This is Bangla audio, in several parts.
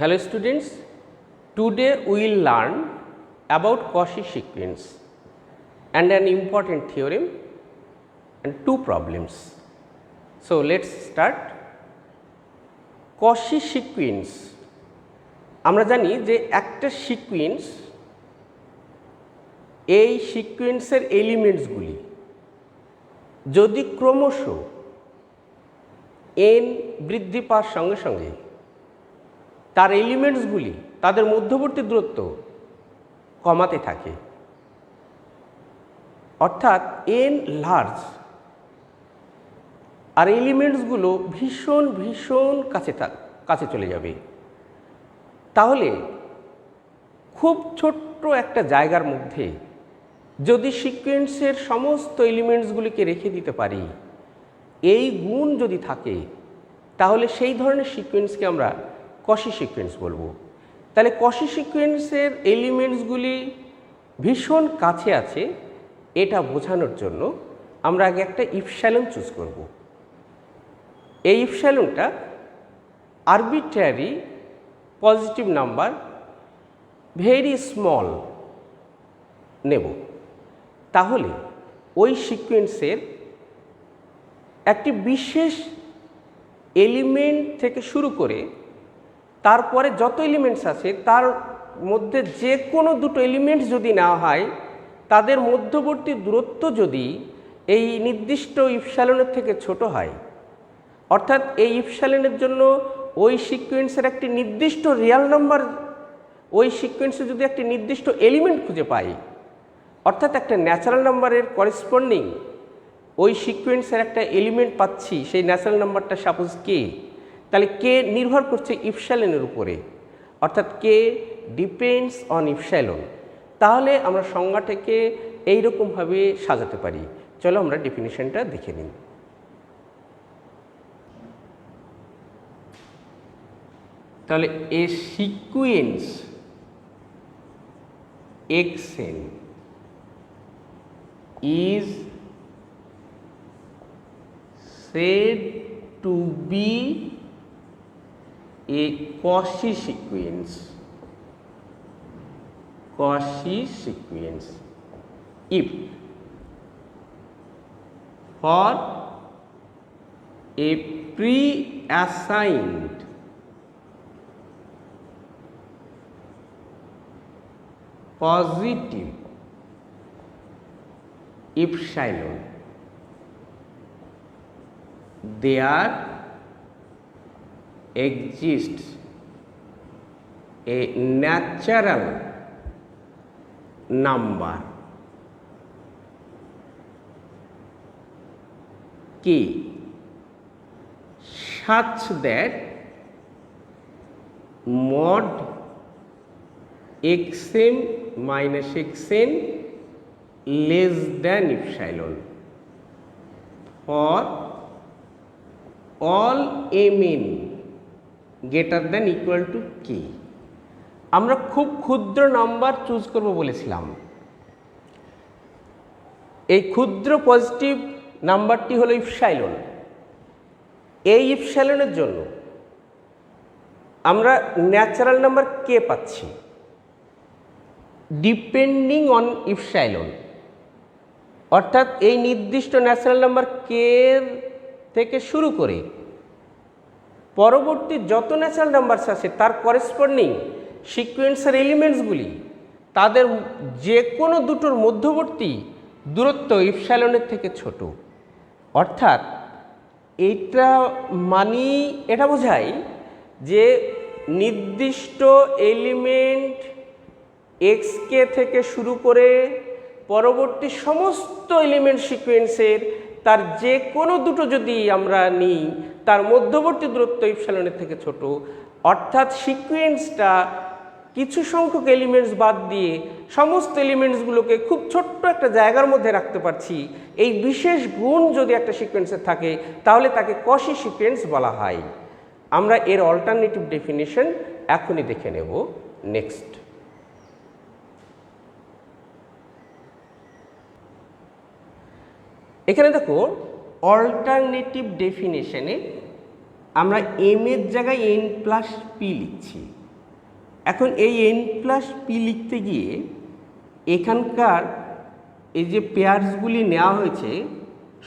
Hello students, today we will learn about Cauchy sequence and an important theorem and two problems. So let's start. Cauchy sequence আমরা জানি যে একটা সিকোয়েন্স এই সিকোয়েন্সের এলিমেন্টসগুলি যদি ক্রমশ n বৃদ্ধি পাওয়ার সঙ্গে সঙ্গে তার এলিমেন্টসগুলি তাদের মধ্যবর্তী দূরত্ব কমাতে থাকে, অর্থাৎ n লার্জ আর এলিমেন্টসগুলো ভীষণ ভীষণ কাছে চলে যাবে, তাহলে খুব ছোট্ট একটা জায়গার মধ্যে যদি সিকোয়েন্সের সমস্ত এলিমেন্টসগুলিকে রেখে দিতে পারি, এই গুণ যদি থাকে, তাহলে সেই ধরনের সিকোয়েন্সকে আমরা কশি সিকোয়েন্স বলবো। তাহলে কশি সিকোয়েন্সের এলিমেন্টসগুলি ভীষণ কাছে আছে এটা বোঝানোর জন্য আমরা আগে একটা ইপসাইলন চুজ করব। এই ইপসাইলনটা arbitrary positive number very small নেব। তাহলে ওই সিকোয়েন্সের একটি বিশেষ এলিমেন্ট থেকে শুরু করে তারপরে যত এলিমেন্টস আছে তার মধ্যে যে কোনো দুটো এলিমেন্টস যদি নেওয়া হয়, তাদের মধ্যবর্তী দূরত্ব যদি এই নির্দিষ্ট ইপসাইলনের থেকে ছোট হয়, অর্থাৎ এই ইপসাইলনের জন্য ওই সিকোয়েন্সের একটি নির্দিষ্ট রিয়াল নাম্বার, ওই সিকোয়েন্সে যদি একটি নির্দিষ্ট এলিমেন্ট খুঁজে পাই, অর্থাৎ একটা ন্যাচারাল নাম্বারের করেসপন্ডিং ওই সিকোয়েন্সের একটা এলিমেন্ট পাচ্ছি, সেই ন্যাচারাল নাম্বারটা সাপোজ কে, তাহলে কে নির্ভর করছে ইপসাইলনের উপরে, অর্থাৎ কে ডিপেন্ডস অন ইপসাইলন। তাহলে আমরা সংজ্ঞাটাকে এইরকমভাবে সাজাতে পারি। চলো আমরা ডেফিনিশনটা দেখে নিই। তাহলে এ sequence xn is said to be a Cauchy sequence. Cauchy sequence if for a pre-assigned positive epsilon there exists a natural number k such that mod xm minus xn less than epsilon for all mn greater than equal to k। আমরা খুব ক্ষুদ্র নাম্বার চুজ করব বলেছিলাম। এই ক্ষুদ্র পজিটিভ নাম্বারটি হলো ইপসাইলন। এই ইপসাইলনের জন্য আমরা ন্যাচারাল নাম্বার কে পাচ্ছি ডিপেন্ডিং অন ইপসাইলন, অর্থাৎ এই নির্দিষ্ট ন্যাচারাল নাম্বার কে থেকে শুরু করে পরবর্তী যত ন্যাচারাল নাম্বারস আছে তার করেসপন্ডিং সিকোয়েন্সের এলিমেন্টসগুলি তাদের যে কোনো দুটোর মধ্যবর্তী দূরত্ব ইপসাইলনের থেকে ছোট। অর্থাৎ এটা এটা বোঝায় যে নির্দিষ্ট এলিমেন্ট xk থেকে শুরু করে পরবর্তী সমস্ত এলিমেন্ট সিকোয়েন্সের তার যে কোনো দুটো যদি আমরা নিই, তার মধ্যবর্তী দূরত্ব ইপসাইলনের থেকে ছোট, অর্থাৎ সিকোয়েন্সটা কিছু সংখ্যক এলিমেন্টস বাদ দিয়ে সমস্ত এলিমেন্টসগুলোকে খুব ছোট্ট একটা জায়গার মধ্যে রাখতে পারছি, এই বিশেষ গুণ যদি একটা সিকোয়েন্সের থাকে তাহলে তাকে কশি সিকোয়েন্স বলা হয়। আমরা এর অল্টারনেটিভ ডেফিনিশন এখনই দেখে নেব। নেক্সট, এখানে দেখো অল্টারনেটিভ ডেফিনেশনে আমরা m এর জায়গায় n প্লাস p লিখছি। এখন এই n প্লাস পি লিখতে গিয়ে এখানকার এই যে পেয়ার্সগুলি নেওয়া হয়েছে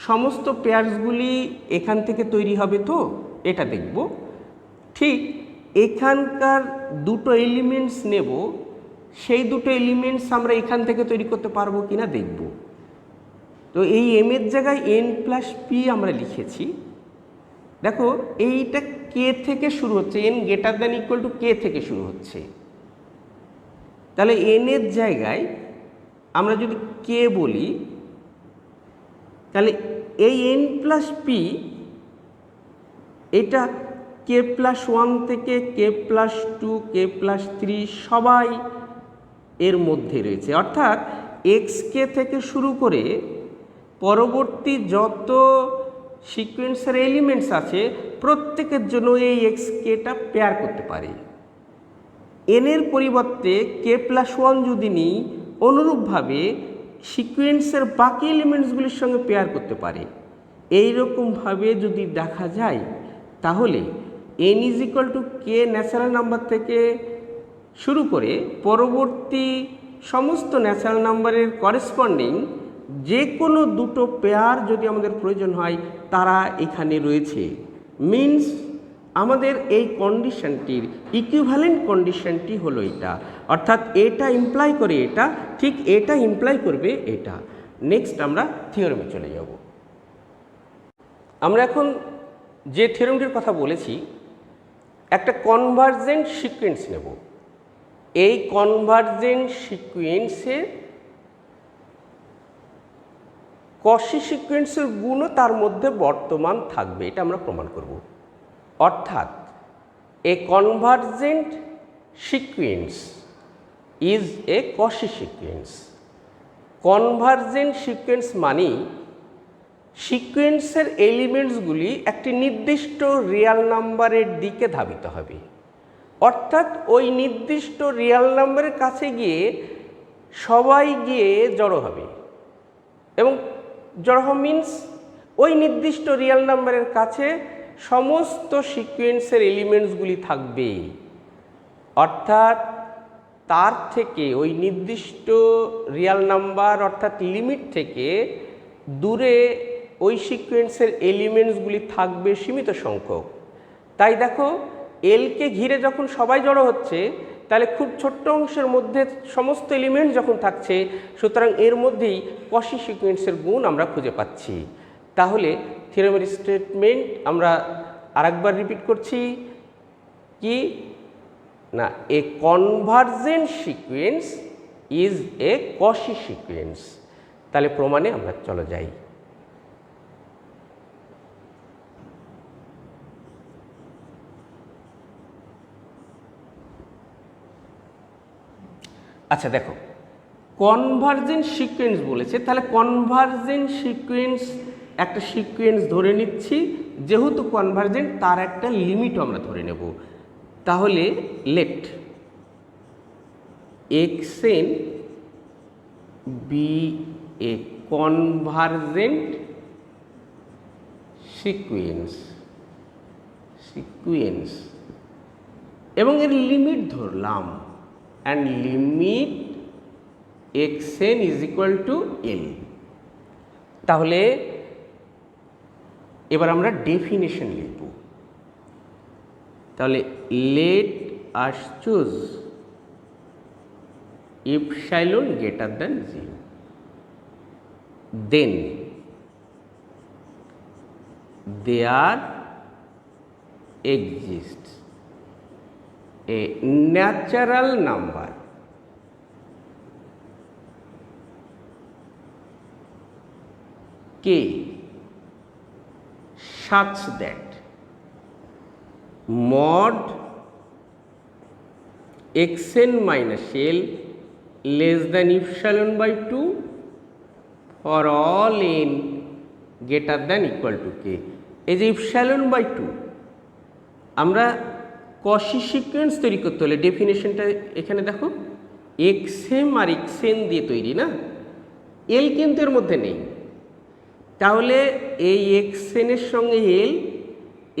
সমস্ত পেয়ার্সগুলি এখান থেকে তৈরি হবে, তো এটা দেখব। ঠিক এখানকার দুটো এলিমেন্টস নেব, সেই দুটো এলিমেন্টস আমরা এখান থেকে তৈরি করতে পারবো কিনা দেখব। তো এই এম এর জায়গায় n প্লাস পি আমরা লিখেছি। দেখো এইটা কে থেকে শুরু হচ্ছে, n greater than equal to K থেকে শুরু হচ্ছে। তাহলে n এর জায়গায় আমরা যদি কে বলি, তাহলে এই n প্লাস পি এটা কে প্লাস ওয়ান থেকে k plus two, k plus three সবাই এর মধ্যে রয়েছে। অর্থাৎ এক্স কে থেকে শুরু করে পরবর্তী যত সিকোয়েন্সের এলিমেন্টস আছে প্রত্যেকের জন্য এই এক্স কেটা পেয়ার করতে পারে। এনের পরিবর্তে কে প্লাস ওয়ান যদি নিই, অনুরূপভাবে সিকোয়েন্সের বাকি এলিমেন্টসগুলির সঙ্গে পেয়ার করতে পারে। এইরকমভাবে যদি দেখা যায় তাহলে n is equal to K natural number থেকে শুরু করে পরবর্তী সমস্ত ন্যাচারাল নাম্বারের করেসপন্ডিং যে কোনো দুটো পেয়ার যদি আমাদের প্রয়োজন হয় তারা এখানে রয়েছে। মিনস আমাদের এই কন্ডিশনটির ইকুইভ্যালেন্ট কন্ডিশনটি হলো এটা, অর্থাৎ এটা ইমপ্লাই করে এটা, ঠিক এটা ইমপ্লাই করবে এটা। নেক্সট আমরা থিওরেমে চলে যাব। আমরা এখন যে থিওরেমটির কথা বলেছি, একটা কনভার্জেন্ট সিকোয়েন্স নেব। এই কনভার্জেন্ট সিকোয়েন্সের কশি সিকোয়েন্সের গুণও তার মধ্যে বর্তমান থাকবে, এটা আমরা প্রমাণ করব। অর্থাৎ a convergent sequence is a Cauchy sequence. Convergent sequence মানে সিকোয়েন্সের এলিমেন্টসগুলি একটি নির্দিষ্ট রিয়াল নাম্বারের দিকে ধাবিত হবে। অর্থাৎ ওই নির্দিষ্ট রিয়াল নাম্বারের কাছে গিয়ে সবাই গিয়ে জড়ো হবে, এবং জড়ো হওয়া মিনস ওই নির্দিষ্ট রিয়াল নাম্বারের কাছে সমস্ত সিকোয়েন্সের এলিমেন্টসগুলি থাকবে। অর্থাৎ তার থেকে ওই নির্দিষ্ট রিয়াল নাম্বার অর্থাৎ লিমিট থেকে দূরে ওই সিকোয়েন্সের এলিমেন্টসগুলি থাকবে সীমিত সংখ্যক। তাই দেখো এলকে ঘিরে যখন সবাই জড়ো হচ্ছে, তাহলে খুব ছোট্ট অংশের মধ্যে সমস্ত এলিমেন্ট যখন থাকছে, সুতরাং এর মধ্যেই কশি সিকোয়েন্সের গুণ আমরা খুঁজে পাচ্ছি। তাহলে থিওরেমের স্টেটমেন্ট আমরা আরেকবার রিপিট করছি, কি না, a convergent sequence is a Cauchy sequence. তাহলে প্রমাণে আমরা চলে যাই। আচ্ছা দেখো, কনভার্জেন্ট সিকোয়েন্স বলেছে, তাহলে কনভার্জেন্ট সিকোয়েন্স একটা সিকোয়েন্স ধরে নিচ্ছি, যেহেতু কনভার্জেন্ট তার একটা লিমিটও আমরা ধরে নেব। তাহলে late xn B A convergent sequence এবং এর লিমিট ধরলাম, and limit xn is equal to l। তাহলে এবার আমরা ডেফিনেশন লিখব। তাহলে let us choose epsilon greater than 0, then there exists a natural number k such that mod xn minus l less than epsilon by 2 for all n greater than equal to k। এই যে epsilon by 2 আমরা কশি সিকোয়েন্স তৈরি করতে হলে ডেফিনেশনটা এখানে দেখো, এক্সএম আর এক্সএন দিয়ে তৈরি না, এল কিন্তু এর মধ্যে নেই। তাহলে এই এক্সএন এর সঙ্গে এল,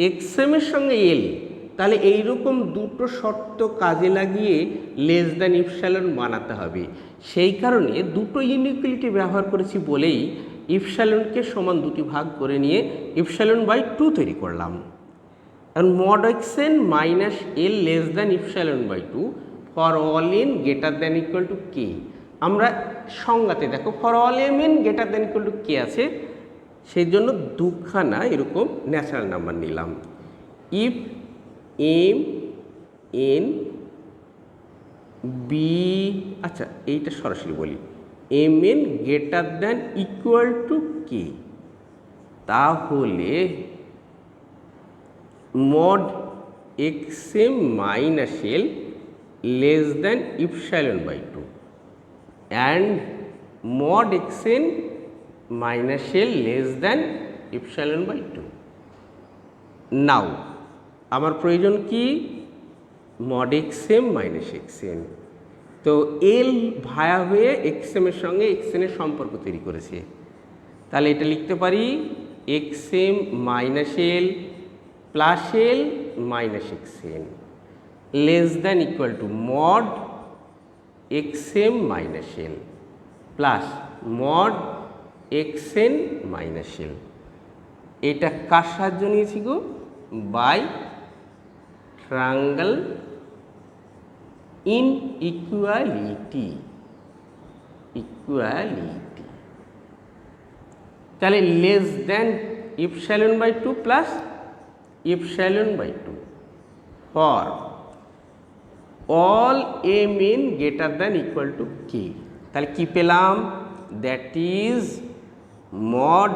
এক্সএম এর সঙ্গে এল তাহলে এইরকম দুটো শর্ত কাজে লাগিয়ে লেস দ্যান ইপসাইলন বানাতে হবে। সেই কারণে দুটো ইনইকুয়ালিটি ব্যবহার করেছি বলেই ইপসাইলনকে সমান দুটি ভাগ করে নিয়ে ইপসাইলন বাই 2 তৈরি করলাম। এখন mod X N minus L less than epsilon by 2 for all N greater than equal to K. আমরা সংজ্ঞাতে দেখো for all M N greater than equal to K আছে, সেই জন্য দুখানা এরকম ন্যাচারাল নাম্বার নিলাম। ইফ এম এন বি, আচ্ছা এইটা সরাসরি বলি, M N greater than equal to K, তাহলে mod X M minus L less than epsilon by 2 and mod X N minus L less than epsilon by 2। Now আমার প্রয়োজন কি, mod X M minus X N. তো এল ভায়া হয়ে এক্স এমের সঙ্গে এক্স এনের সম্পর্ক তৈরি করেছে, তাহলে এটা লিখতে পারি X M minus L plus L minus X N less than equal to mod X M minus L plus mod X N minus L. এটা কার সাহায্য নিয়েছি গো, বাই ট্রায়াঙ্গেল ইনইকুয়ালিটি। তাহলে less than epsilon by 2 plus epsilon by 2 for all M N greater than equal to K. তাহলে কি পেলাম, that is mod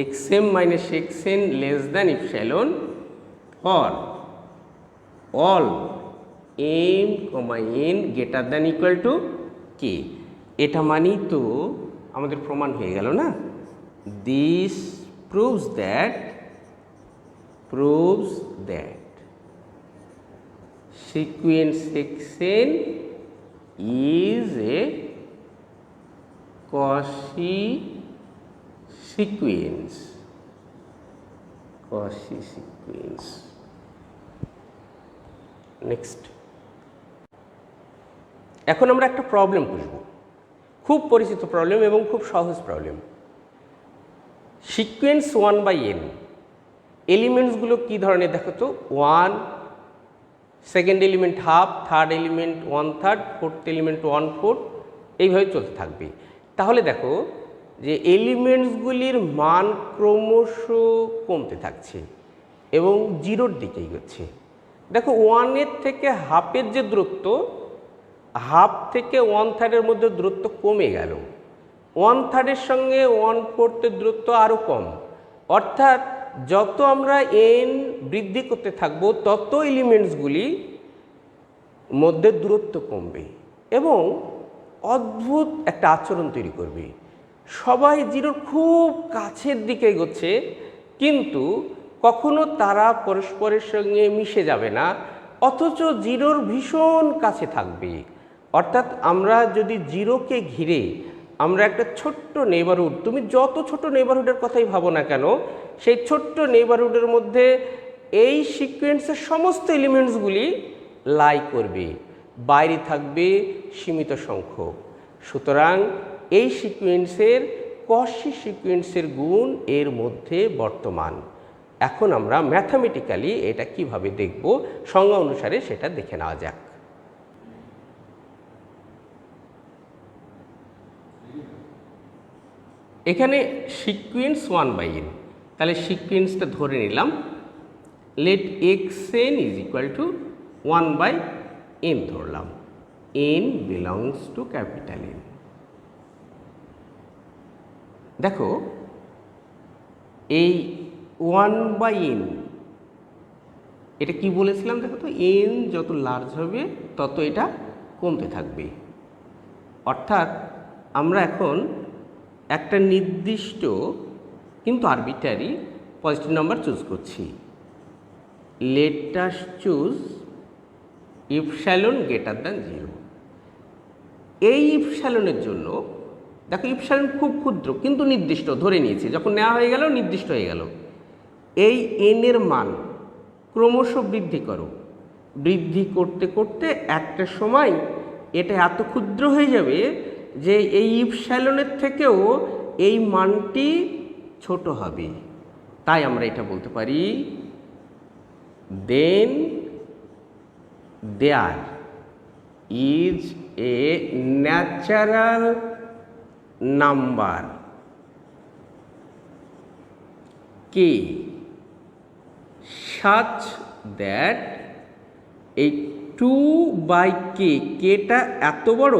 X M minus X N less than epsilon for all M comma N greater than equal to K. এটা মানেই তো আমাদের প্রমাণ হয়ে গেল না। This proves that sequence xn is a Cauchy sequence. Next, এখন আমরা একটা প্রবলেম বুঝব, খুব পরিচিত প্রবলেম এবং খুব সহজ প্রবলেম। সিকোয়েন্স 1/n এলিমেন্টসগুলো কী ধরনের দেখো তো, 1, second element half, third element 1/3, fourth element 1/4, এইভাবে চলতে থাকবে। তাহলে দেখো যে এলিমেন্টসগুলির মান ক্রমশ কমতে থাকছে এবং 0-র দিকে এগোচ্ছে। দেখো 1-এর থেকে হাফের যে দূরত্ব, হাফ থেকে 1/3-এর মধ্যে দূরত্ব কমে গেল, 1/3-এর সঙ্গে 1/4-এর দূরত্ব আরও কম। অর্থাৎ যত আমরা n বৃদ্ধি করতে থাকব তত এলিমেন্টসগুলি মধ্যে দূরত্ব কমবে এবং অদ্ভুত একটা আচরণ তৈরি করবে। সবাই 0-র খুব কাছের দিকে এগোচ্ছে, কিন্তু কখনো তারা পরস্পরের সঙ্গে মিশে যাবে না, অথচ 0-র ভীষণ কাছে থাকবে। অর্থাৎ আমরা যদি 0-কে ঘিরে আমরা একটা ছোট্ট নেইবারহুড, তুমি যত ছোট নেইবারহুডের কথাই ভাবো না কেন, সেই ছোট্ট নেইবারহুডের মধ্যে এই সিকোয়েন্সের সমস্ত এলিমেন্টসগুলি লাই করবে, বাইরে থাকবে সীমিত সংখ্যক। সুতরাং এই সিকোয়েন্সের কশি সিকোয়েন্সের গুণ এর মধ্যে বর্তমান। এখন আমরা ম্যাথামেটিক্যালি এটা কিভাবে দেখব, সংজ্ঞা অনুসারে সেটা দেখে নেওয়া যাক। এখানে সিকোয়েন্স 1/n, তাহলে সিকোয়েন্সটা ধরে নিলাম, let xn is equal to 1/n ধরলাম, n belongs to capital N। দেখো এই 1/n এটা কি বলেছিলাম, দেখো তো n যত লার্জ হবে তত এটা কমতে থাকবে। অর্থাৎ আমরা এখন একটা নির্দিষ্ট কিন্তু আরবিট্রারি পজিটিভ নাম্বার চুজ করছি। Let us choose epsilon greater than 0। এই ইপসাইলনের জন্য দেখো ইপসাইলন খুব ক্ষুদ্র কিন্তু নির্দিষ্ট ধরে নিয়েছি, যখন নেওয়া হয়ে গেল নির্দিষ্ট হয়ে গেল। এই n এর মান ক্রমশ বৃদ্ধি করো, বৃদ্ধি করতে করতে একটা সময় এটা এত ক্ষুদ্র হয়ে যাবে যে এই ইপসাইলনের থেকেও এই মানটি ছোট হবে। তাই আমরা এটা বলতে পারি then there is a natural number K such that এই 2/k কেটা এত বড়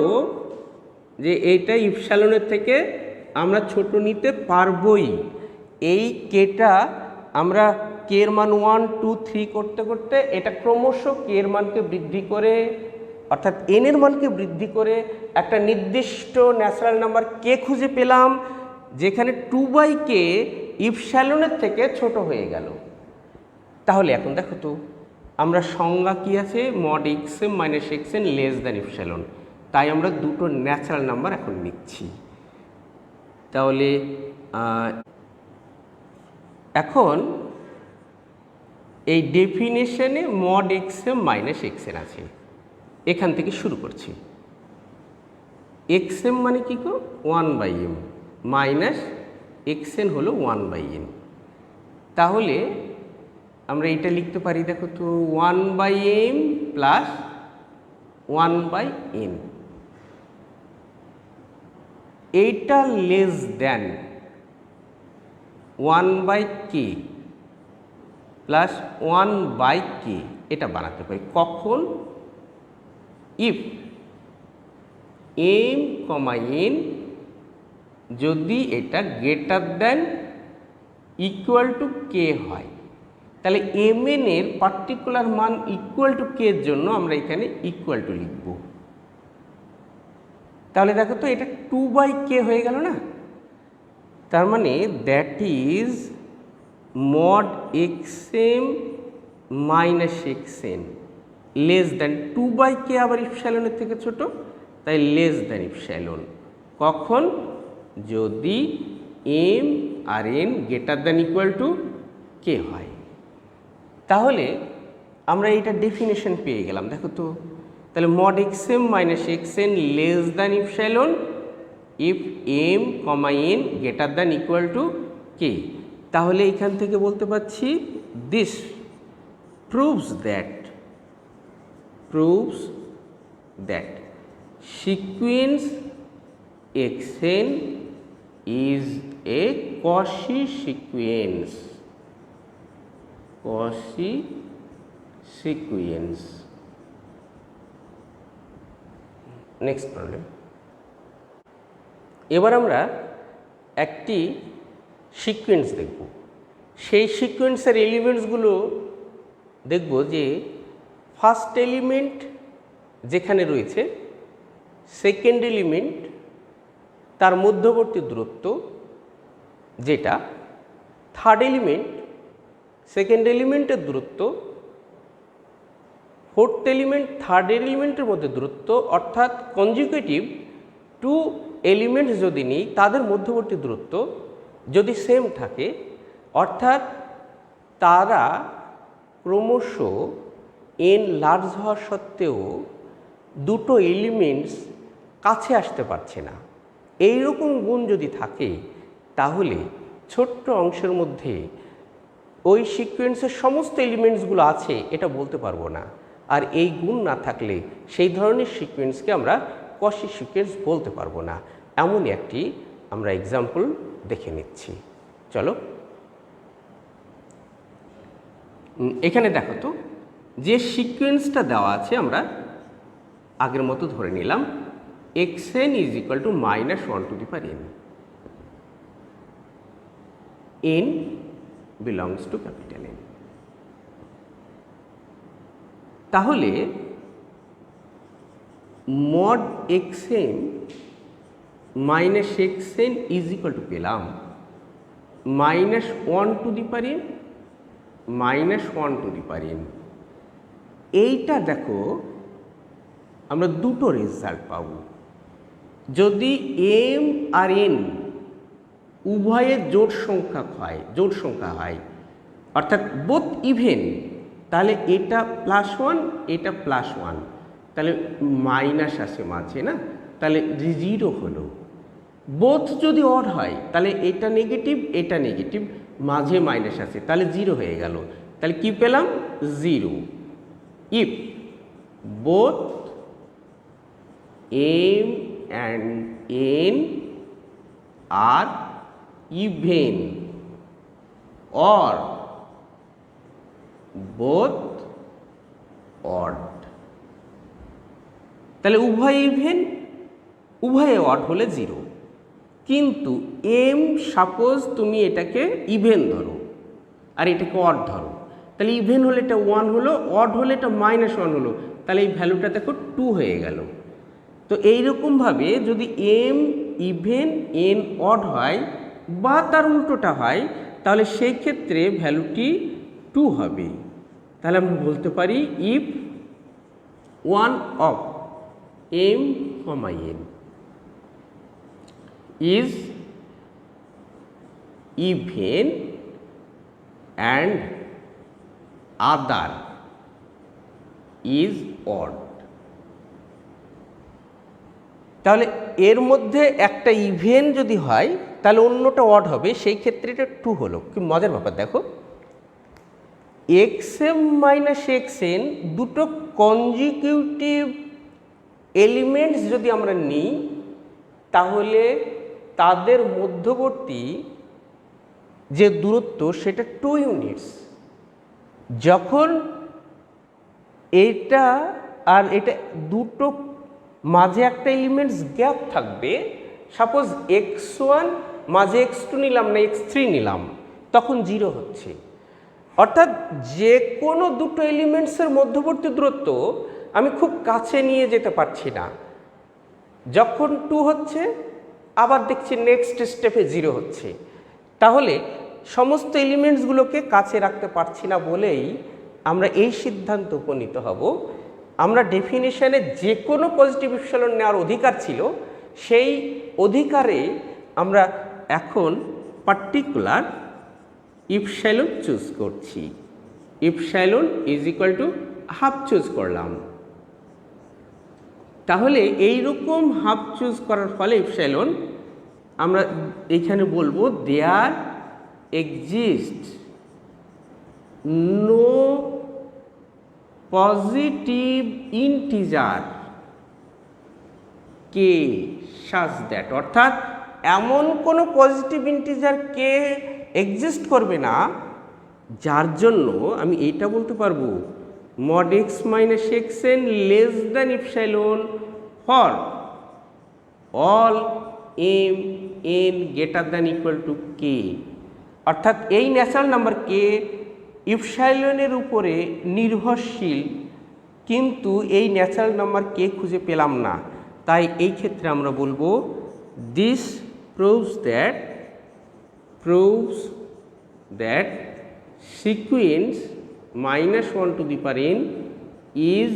যে এইটা ইপসাইলনের থেকে আমরা ছোট নিতে পারবই। এই কেটা আমরা কে এর মান 1 2 3 করতে করতে এটা ক্রমশ কে এর মানকে বৃদ্ধি করে, অর্থাৎ এন এর মানকে বৃদ্ধি করে একটা নির্দিষ্ট ন্যাচারাল নাম্বার কে খুঁজে পেলাম, যেখানে 2/k ইপসাইলনের থেকে ছোট হয়ে গেল। তাহলে এখন দেখো তো আমরা সংজ্ঞা কি আছে, mod xm minus xn less than epsilon, তাই আমরা দুটো ন্যাচারাল নাম্বার এখন নিচ্ছি। তাহলে এখন এই ডেফিনেশনে মড xm মাইনাস xn আছে, এখান থেকে শুরু করছি। xm মানে কি গো 1/m মাইনাস xn হলো 1/n। তাহলে আমরা এটা লিখতে পারি, দেখো তো 1/m প্লাস 1/n, এইটা less than 1/k plus 1/k এটা বানাতে পারি। কখন? ইফ m, n যদি এটা greater than equal to K হয়, তাহলে mn এর পার্টিকুলার মান ইকুয়াল টু কে এর জন্য আমরা এখানে ইকুয়াল টু লিখব। তাহলে দেখো তো এটা 2/k হয়ে গেল না, তার মানে that is mod xm minus xn less than 2/k, আবার ইপসাইলনের থেকে ছোট, তাই লেস দ্যান ইপসাইলন। কখন? যদি m আর n greater than equal to K হয়। তাহলে আমরা এইটা ডেফিনেশন পেয়ে গেলাম, দেখো তো। তাহলে mod xm minus xn less than epsilon if m, n greater than equal to K. তাহলে এখান থেকে বলতে পারছি this proves that sequence xn is a Cauchy sequence. Next problem. এবার আমরা একটি সিকোয়েন্স দেখব। সেই সিকোয়েন্সের এলিমেন্টসগুলো দেখব যে ফার্স্ট এলিমেন্ট যেখানে রয়েছে, সেকেন্ড এলিমেন্ট তার মধ্যবর্তী দূরত্ব যেটা, থার্ড এলিমেন্ট সেকেন্ড এলিমেন্টের দূরত্ব, ফোর্থ এলিমেন্ট থার্ড এলিমেন্টের মধ্যে দূরত্ব, অর্থাৎ কনজিকিউটিভ টু এলিমেন্টস যদি নিই তাদের মধ্যবর্তী দূরত্ব যদি সেম থাকে, অর্থাৎ তারা ক্রমশ n লার্জ হওয়া সত্ত্বেও দুটো এলিমেন্টস কাছে আসতে পারছে না, এই রকম গুণ যদি থাকে, তাহলে ছোট্ট অংশের মধ্যে ওই সিকোয়েন্সের সমস্ত এলিমেন্টসগুলো আছে এটা বলতে পারবো না। আর এই গুণ না থাকলে সেই ধরনের সিকোয়েন্সকে আমরা কশি সিকোয়েন্স বলতে পারবো না। এমনই একটি আমরা এক্সাম্পল দেখে নিচ্ছি। চলো, এখানে দেখো তো যে সিকোয়েন্সটা দেওয়া আছে আমরা আগের মতো ধরে নিলাম xn is equal to minus 1 to the power n. n belongs to capital N. তাহলে mod xn minus xn is equal to পেলাম minus 1 to the power n minus 1 to the power n। এইটা দেখো আমরা দুটো রেজাল্ট পাবো। যদি m আর n উভয়ের জোড় সংখ্যা হয়, অর্থাৎ বোথ ইভেন তাহলে এটা +1 এটা +1, তাহলে মাইনাস আসে মাঝে না, তাহলে 0 হলো। বোথ যদি অড হয় তাহলে এটা নেগেটিভ মাঝে মাইনাস আছে, তাহলে 0 হয়ে গেল। তাহলে কি পেলাম? 0। If both m and n are even or both odd, তাহলে উভয় ইভেন উভয়ে অড হলে 0। কিন্তু m সাপোজ তুমি এটাকে ইভেন ধরো আর এটাকে অড ধরো, তাহলে ইভেন হলে এটা 1 হলো, অড হলে এটা -1 হলো, তাহলে এই ভ্যালুটা দেখো 2 হয়ে গেল। তো এইরকমভাবে যদি m ইভেন n অড হয় বা তার উল্টোটা হয়, তাহলে সেই ক্ষেত্রে ভ্যালুটি 2 হবে। তাহলে আমরা বলতে পারি if one of m, n is even and other is odd, তাহলে এর মধ্যে একটা ইভেন যদি হয় তাহলে অন্যটা অড হবে, সেই ক্ষেত্রে এটা 2 হলো। কি মজার ব্যাপার দেখো, xm - xn দুটো কনজিকিউটিভ এলিমেন্টস যদি আমরা নিই তাহলে তাদের মধ্যবর্তী যে দূরত্ব সেটা 2 ইউনিটস। যখন এটা আর এটা দুটো মাঝে একটা এলিমেন্টস গ্যাপ থাকবে, সাপোজ x1 মাঝে x2 নিলাম না x3 নিলাম, তখন 0 হচ্ছে। অর্থাৎ যে কোনো দুটো এলিমেন্টসের মধ্যবর্তী দূরত্ব আমি খুব কাছে নিয়ে যেতে পারছি না। যখন 2 হচ্ছে আবার দেখছি নেক্সট স্টেপে 0 হচ্ছে। তাহলে সমস্ত এলিমেন্টসগুলোকে কাছে রাখতে পারছি না বলেই আমরা এই সিদ্ধান্ত উপনীত হব, আমরা ডেফিনিশনে যে কোনো পজিটিভ ইপসিলন নেওয়ার অধিকার ছিল, সেই অধিকারে আমরা এখন পার্টিকুলার ইপসিলন চুজ করছি। ইপসিলন ½ চুজ করলাম। তাহলে এইরকম হাফ চুজ করার ফলে ইপসিলন আমরা এইখানে বলবো there exist no positive integer K such that, অর্থাৎ এমন কোনো পজিটিভ ইন্টিজার কে এক্সিস্ট করবে না যার জন্য আমি এইটা বলতে পারবো mod x - xn less than epsilon for all m n greater than equal two k। অর্থাৎ এই ন্যাচারাল নাম্বার k ইপসিলনের উপরে নির্ভরশীল, কিন্তু এই ন্যাচারাল নাম্বার k খুঁজে পেলাম না। তাই এই ক্ষেত্রে আমরা বলবো this proves that sequence -1 to the power n is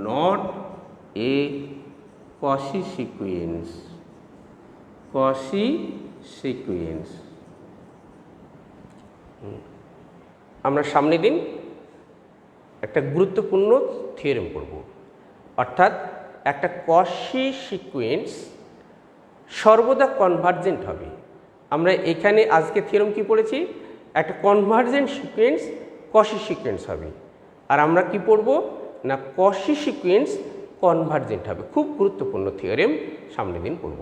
not a Cauchy sequence. আমরা সামনের দিন একটা গুরুত্বপূর্ণ থিওরেম পড়ব, অর্থাৎ একটা Cauchy সিকোয়েন্স সর্বদা কনভার্জেন্ট হবে। আমরা এখানে আজকে থিওরেম কি পড়েছি, একটা কনভার্জেন্ট সিকোয়েন্স Cauchy সিকোয়েন্স হবে। আর আমরা কি পড়ব না, Cauchy সিকোয়েন্স কনভার্জেন্ট হবে। খুব গুরুত্বপূর্ণ থিওরেম, সামনের দিন পড়ব।